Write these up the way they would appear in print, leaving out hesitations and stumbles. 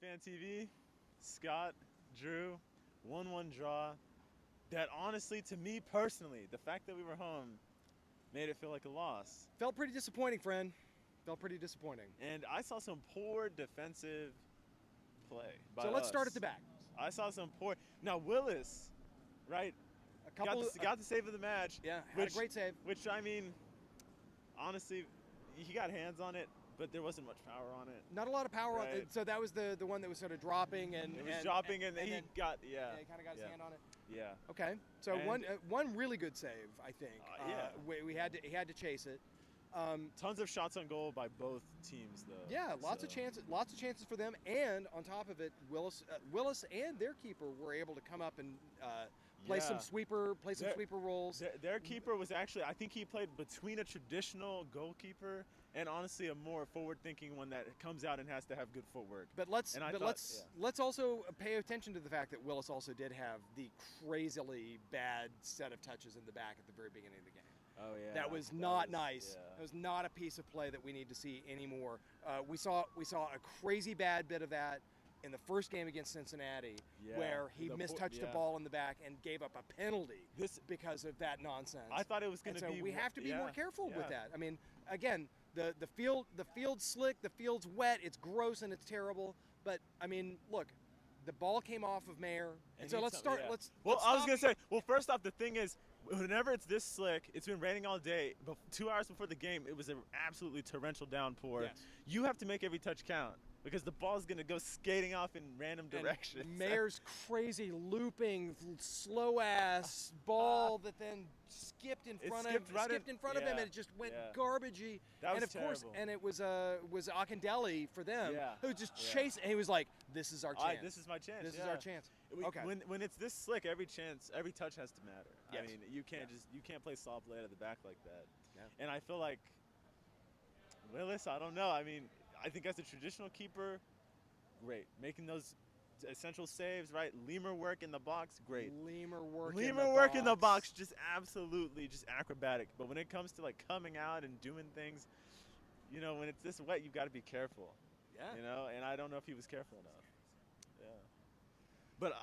Fan TV, Scott, Drew, 1-1 draw. That honestly, to me personally, the fact that we were home made it feel like a loss. Felt pretty disappointing, friend. Felt pretty disappointing. And I saw some poor defensive play by So let's us. start at the back. I saw some poor. Now Willis, right? A couple got the save of the match. Yeah, had a great save. Which I mean, honestly, he got hands on it, but there wasn't much power on it. Not a lot of power on Right. it. So that was the one that was sort of dropping and It was dropping, and he then, got yeah, he kind of got his hand on it. Yeah. Okay, so And- one really good save, I think. Yeah. We had to he had to chase it. Tons of shots on goal by both teams, though. Yeah, lots of chances for them, and on top of it, Willis and their keeper were able to come up and play some Yeah. sweeper roles. Their keeper was actually, I think he played between a traditional goalkeeper and honestly a more forward-thinking one that comes out and has to have good footwork. But let's And I thought- let's also pay attention to the fact that Willis also did have the crazily bad set of touches in the back at the very beginning of the game. Oh yeah. That was not nice. Yeah. That was not a piece of play that we need to see anymore. We saw a crazy bad bit of that in the first game against Cincinnati, Yeah. where he mistouched the yeah. ball in the back and gave up a penalty This- because of that nonsense. I thought it was going And to so be. we have to be more careful yeah. with that. I mean, again, the field's slick, the field's wet, it's gross and it's terrible. But I mean, look, the ball came off of Mayer, and so let's start. Yeah. Let's. Well, let's I was stop- gonna say. Well, first off, the thing is, whenever it's this slick, it's been raining all day. But 2 hours before the game, it was an absolutely torrential downpour. Yes. You have to make every touch count because the ball's gonna go skating off in random directions. And Mayer's crazy looping, slow ass ball that then skipped in front of him, and it just went garbagey. That was and of course, terrible. and it was Akindelli for them Yeah. who just Yeah. chased. And he was like, "This is our chance. This is my chance. This is yeah. our chance." Okay. When it's this slick, every touch has to matter. Yes. I mean, you can't play soft play out of the back like that. Yeah. And I feel like Willis, I don't know. I mean, I think as a traditional keeper, great. Making those essential saves, right? Lemur work in the box, great. Lemur work in the box, just absolutely just acrobatic. But when it comes to like coming out and doing things, you know, when it's this wet, you've got to be careful. Yeah. You know, and I don't know if he was careful enough. Yeah. But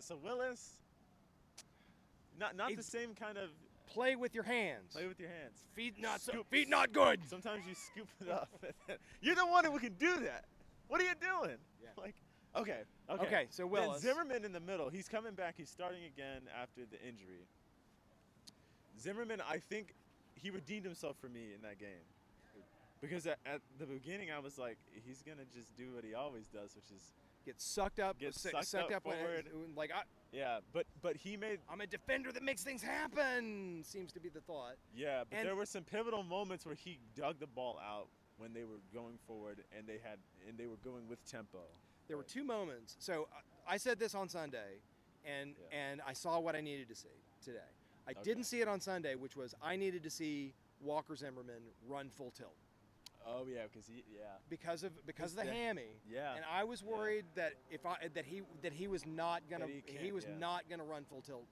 so Willis, not the same kind of Play with your hands. play with your hands. Feet not Scoop. feet not good. Sometimes you scoop it up. You're the one who can do that. What are you doing? Yeah. Like, okay. Okay, so Then Willis. Zimmerman in the middle. He's coming back. He's starting again after the injury. Zimmerman, I think he redeemed himself for me in that game. Because at the beginning, I was like, he's going to just do what he always does, which is Get sucked up. sucked up when, forward. like yeah, but he made I'm a defender that makes things happen. Seems to be the thought. yeah, but And- there were some pivotal moments where he dug the ball out when they were going forward and they were going with tempo. There were two moments. So I said this on Sunday, and I saw what I needed to see today. I didn't see it on Sunday, which was I needed to see Walker Zimmerman run full tilt Oh yeah, because of the hammy. Yeah. And I was worried that that he was not gonna That he can't, not gonna run full tilt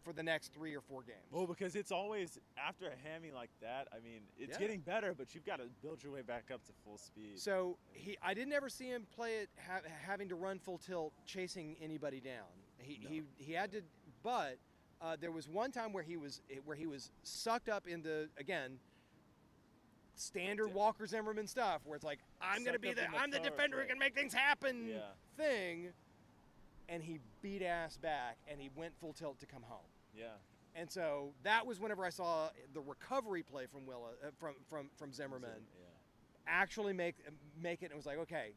for the next 3 or 4 games. Well, because it's always after a hammy like that. I mean, it's Yeah. getting better, but you've got to build your way back up to full speed. So I didn't ever see him play it having to run full tilt, chasing anybody down. He had to, but there was one time where he was sucked up into again standard Walker Zimmerman stuff, where it's like I'm the defender who can make things happen thing, and he beat ass back and he went full tilt to come home. Yeah. And so that was whenever I saw the recovery play from from Zimmerman actually make it, and it was like, okay,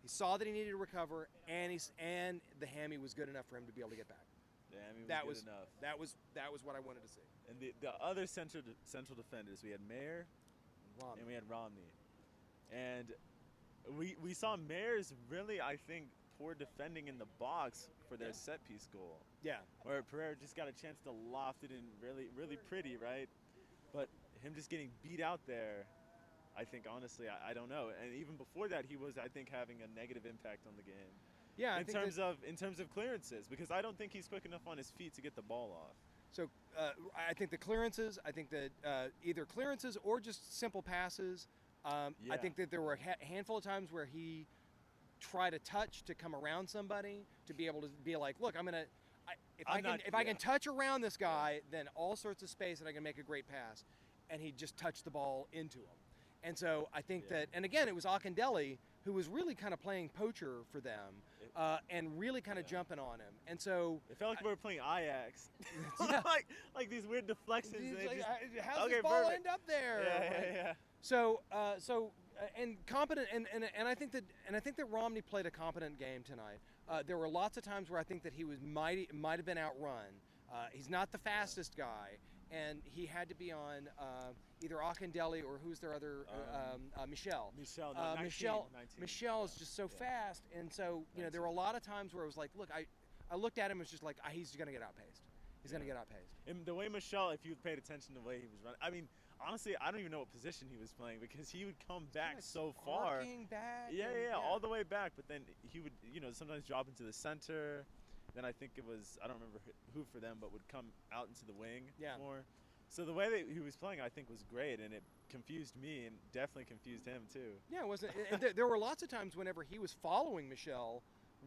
he saw that he needed to recover, and the hammy was good enough for him to be able to get back. The hammy was That good was enough. that was what I wanted to see. And the other central defenders, we had Mayer Romney. and we had Romney. And we saw Mayer's really, I think, poor defending in the box for their set piece goal. Yeah. Where Pereira just got a chance to loft it in really, really pretty, right? But him just getting beat out there, I think, honestly, I don't know. And even before that, he was, I think, having a negative impact on the game. Yeah. In terms of clearances, because I don't think he's quick enough on his feet to get the ball off. So I think the clearances, I think that either clearances or just simple passes. I think that there were a handful of times where he try to touch to come around somebody, to be able to be like, look, if I'm I can touch around this guy, then all sorts of space and I can make a great pass. And he just touched the ball into him. And so I think that, and again, it was Akindele who was really kind of playing poacher for them and really kind of jumping on him. And so it felt like we were playing Ajax. Yeah. like these weird deflections. And like, just, how's this ball end up there? Yeah, right? yeah. So and competent, and I think that Romney played a competent game tonight. There were lots of times where I think that he might have been outrun. He's not the fastest guy, and he had to be on either Akindele or who's their other Michel. Michel is just so fast, and so there were a lot of times where it was like, look, I looked at him, it was just like he's going to get outpaced. He's going to get outpaced. And the way Michel, if you paid attention to the way he was running, I mean, honestly, I don't even know what position he was playing because he would come back so far. Back yeah, all the way back. But then he would, sometimes drop into the center. Then I think it was, I don't remember who for them, but would come out into the wing more. So the way that he was playing, I think, was great, and it confused me and definitely confused him too. Yeah, it wasn't. There were lots of times whenever he was following Michel,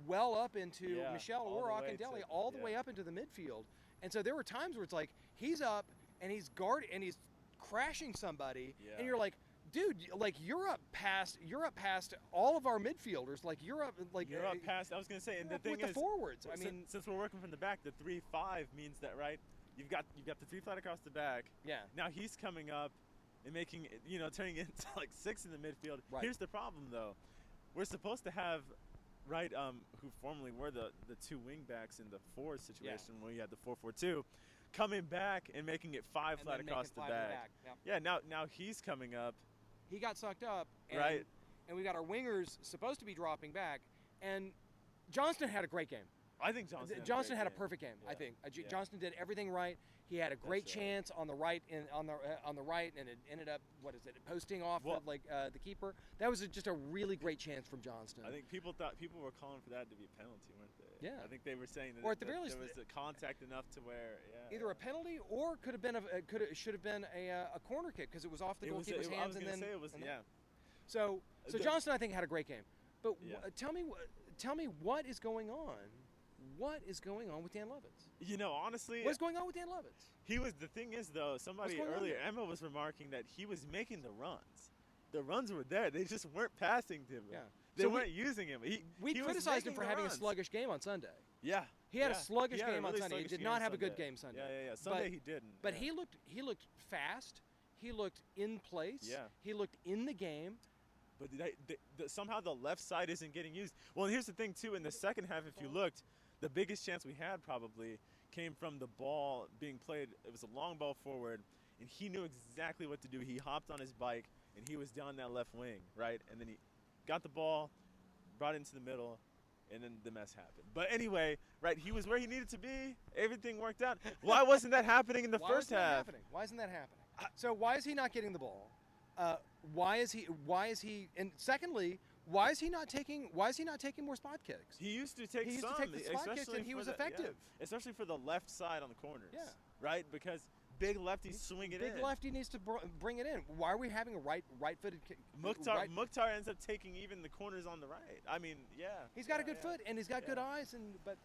well up into Michel or Akindele, all the way up into the midfield. And so there were times where it's like he's up and he's crashing somebody, and you're like, dude, like you're up past all of our midfielders. Like you're up past. I was gonna say, and the thing is, the forwards. I mean, since we're working from the back, the 3-5 means that, right? You've got the 3 flat across the back. Yeah. Now he's coming up and making, turning into like 6 in the midfield. Right. Here's the problem though, we're supposed to have, right, who formerly were the 2 wing backs in the 4 situation where you had the 4-4-2. Coming back and making it 5 flat across the back. Yeah. Yeah. Now he's coming up. He got sucked up. And, right. And we got our wingers supposed to be dropping back, and Johnston had a great game. I think Johnston had a perfect game. Yeah. I think Johnston did everything right. He had a great chance on the right on the right, and it ended up posting off the keeper. That was just a really great chance from Johnston. I think people were calling for that to be a penalty, weren't they? Yeah. I think they were saying that, or at the very least, there was a contact enough to where either a penalty or should have been a corner kick because it was off the goalkeeper's hands and then. Say it was, So Johnston, I think, had a great game. But tell me what is going on. What is going on with Dan Lovitz? Honestly, what's going on with Dan Lovitz? The thing is, though, somebody earlier, Emma was remarking that he was making the runs. The runs were there. They just weren't passing to him. Yeah. They weren't using him. We criticized him for having a sluggish game on Sunday. Yeah. He had a sluggish game on Sunday. He did not have a good game Sunday. Yeah. Sunday he didn't. But he looked fast. He looked in place. Yeah. He looked in the game. But somehow the left side isn't getting used. Well, and here's the thing, too. In the second half, if you looked, the biggest chance we had probably came from the ball being played. It was a long ball forward, and he knew exactly what to do. He hopped on his bike, and he was down that left wing, right? And then he got the ball, brought it into the middle, and then the mess happened. But anyway, right, he was where he needed to be. Everything worked out. Why wasn't that happening in the first half? Why isn't that happening? So why is he not getting the ball? Why is he? And secondly, why is he not taking more spot kicks? He used to take the spot kicks, and he was effective. Especially for the left side on the corners. Yeah. Right? Because big lefty swing it in. Big lefty needs to bring it in. Why are we having a right-footed kick? Mukhtar ends up taking even the corners on the right. I mean, yeah. He's got a good foot and he's got good eyes, but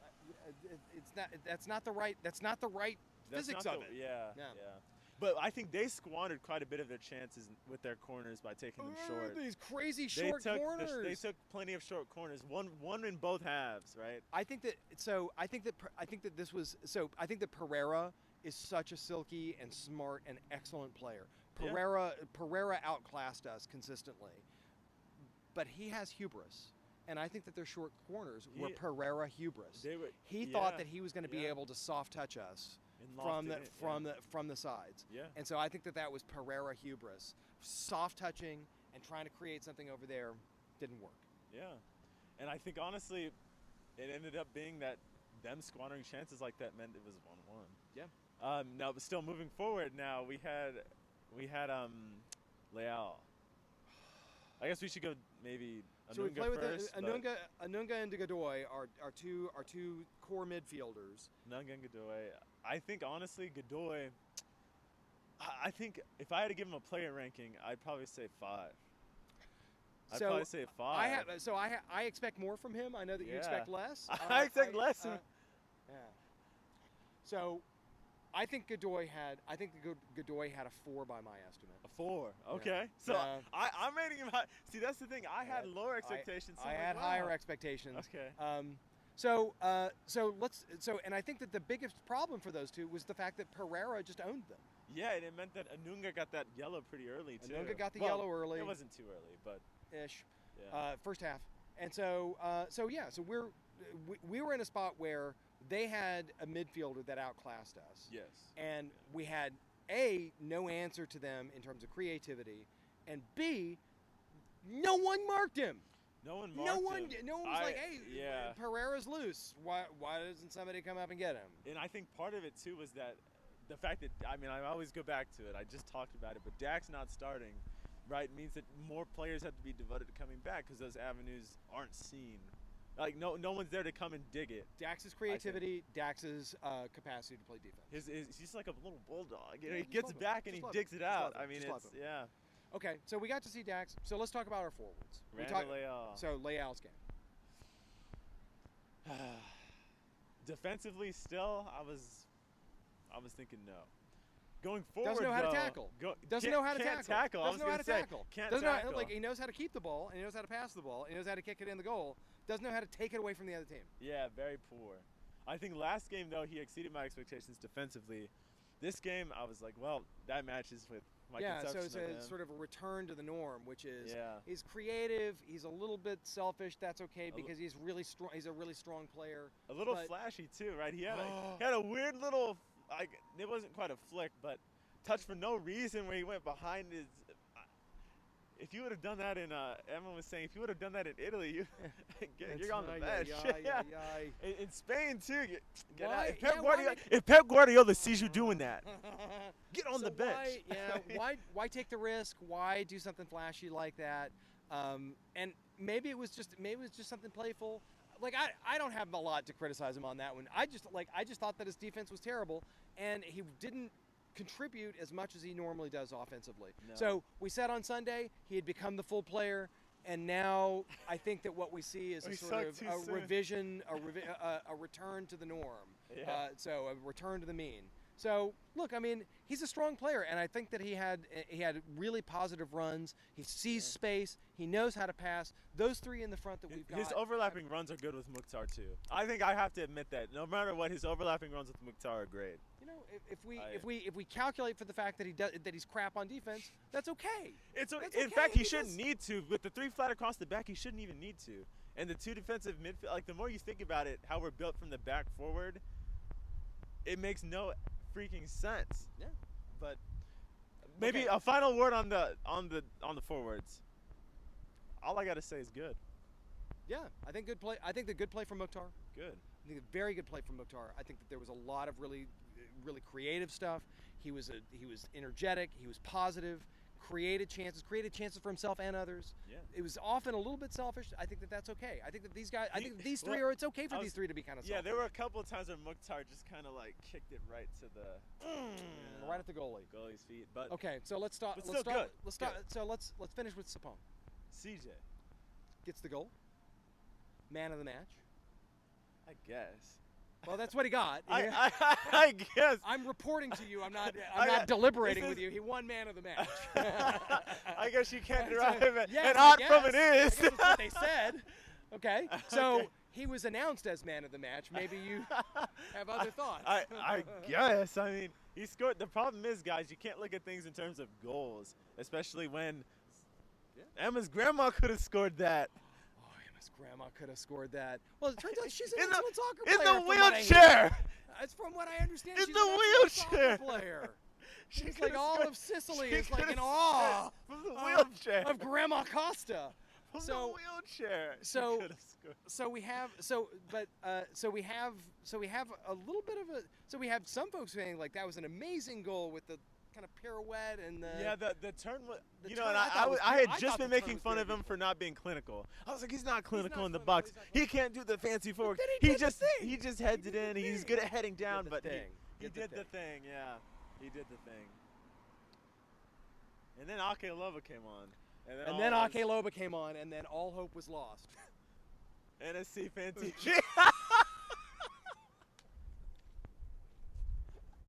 that's not the right physics of it. Yeah. But I think they squandered quite a bit of their chances with their corners by taking them short. These crazy short corners. They took plenty of short corners. One in both halves, right? I think that Pereira is such a silky and smart and excellent player. Pereira outclassed us consistently, but he has hubris. And I think that their short corners were Pereira hubris. He thought that he was going to be able to soft touch us from the sides. Yeah. And so I think that was Pereira hubris. Soft touching and trying to create something over there didn't work. Yeah. And I think honestly it ended up being that them squandering chances like that meant it was 1-1. Yeah. Now but still moving forward now we had Leal. I guess we should go maybe so we play with first, Anunga and Godoy are two core midfielders. Anunga and Godoy. I think honestly Godoy, I think if I had to give him a player ranking, I'd probably say 5. I'd So probably say 5. I expect more from him. I know that you Yeah. expect less. I expect less. Yeah. So I think Godoy had a 4 by my estimate. A 4. Yeah. Okay. So Yeah. I'm rating him high. See, that's the thing. I had lower expectations. So I I'm had like, higher wow. expectations. Okay. And I think that the biggest problem for those two was the fact that Pereira just owned them. Yeah, and it meant that Anunga got that yellow pretty early too. Anunga got the yellow early. It wasn't too early, but Ish. yeah. First half. And so we were in a spot where they had a midfielder that outclassed us. Yes. And we had A, no answer to them in terms of creativity, and B, no one marked him. No one marked No one him. was like, hey, yeah. Pereira's loose. Why doesn't somebody come up and get him? And I think part of it too was that the fact that I always go back to it. I just talked about it, but Dak's not starting, right, means that more players have to be devoted to coming back because those avenues aren't seen. Like no one's there to come and dig it. Dax's creativity, Dax's capacity to play defense. He's like a little bulldog. You know, Yeah, he gets back and he digs it out. I mean, it's yeah. Okay, so we got to see Dax. So let's talk about our forwards. So Leal's game. Defensively, still, I was thinking no. Going forward, Doesn't know how to tackle. Doesn't know how to tackle. Doesn't know how to tackle. Can't tackle. Like he knows how to keep the ball, and he knows how to pass the ball, and he knows how to kick it in the goal. Doesn't know how to take it away from the other team. Yeah, very poor. I think last game though he exceeded my expectations defensively. This game I was like, well, that matches with my conception so of it's him. sort of a return to the norm, which is Yeah. he's creative, he's a little bit selfish. That's okay because he's really strong. He's a really strong player. A little flashy too, right? He had a weird little, like, it wasn't quite a flick, but touch for no reason where he went behind his. If you would have done that in, Emma was saying, if you would have done that in Italy, you're on the bench. In Spain too. Get out. If Pep Guardiola sees you doing that, get on the bench. Why take the risk? Why do something flashy like that? And maybe it was just something playful. Like I don't have a lot to criticize him on that one. I just thought that his defense was terrible, and he didn't contribute as much as he normally does offensively. No. So we said on Sunday he had become the full player, and now I think that what we see is a sort of a revision, a return to the norm. Yeah. So a return to the mean. So look, I mean, he's a strong player, and I think that he had really positive runs. He sees space. He knows how to pass. Those three in the front that we've got. His overlapping runs are good with Mukhtar too. I think I have to admit that. No matter what, his overlapping runs with Mukhtar are great. You know, if we calculate for the fact that he's crap on defense, that's okay. In fact, he shouldn't need to. With the 3 flat across the back, he shouldn't even need to. And the 2 defensive midfield, like the more you think about it, how we're built from the back forward, it makes no freaking sense. Yeah. But maybe a final word on the forwards. All I gotta say is good. Yeah, I think good play. I think the good play from Mukhtar. Good. I think a very good play from Mukhtar. I think that there was a lot of really creative stuff. He was energetic. He was positive. Created chances for himself and others. Yeah. It was often a little bit selfish. I think that that's okay. I think that these guys. I think that these three are. It's okay for these three to be kind of selfish. Yeah, there were a couple of times where Mukhtar just kind of like kicked it right to the right at the goalie's feet. But okay, so let's start. Let's start. So let's finish with Sapong. CJ gets the goal. Man of the match. I guess. Well, that's what he got. I guess. I'm reporting to you. I'm not deliberating with you. He won man of the match. I guess you can't derive an yes, art from an is. That's what they said. Okay. So he was announced as man of the match. Maybe you have other thoughts. I guess. I mean, he scored. The problem is, guys, you can't look at things in terms of goals, especially when Emma's grandma could have scored that. His grandma could have scored that. Well, it turns out she's an excellent soccer player. In the wheelchair. That's from what I understand. In she's the an wheelchair. Soccer player. She's like all of Sicily is like in awe from the wheelchair of Grandma Costa. From the wheelchair. So we have a little bit of a. So we have some folks saying like that was an amazing goal with the kind of pirouette and the turn was, and I had just been making fun of him for not being clinical. I was like, he's not clinical in the box. He can't do the fancy forward. He just heads it in. He's good at heading down, but he did the thing. Yeah, he did the thing. And then Ake Lova came on. And all then of us- Ake Loba came on, and then all hope was lost. NSC fan teacher.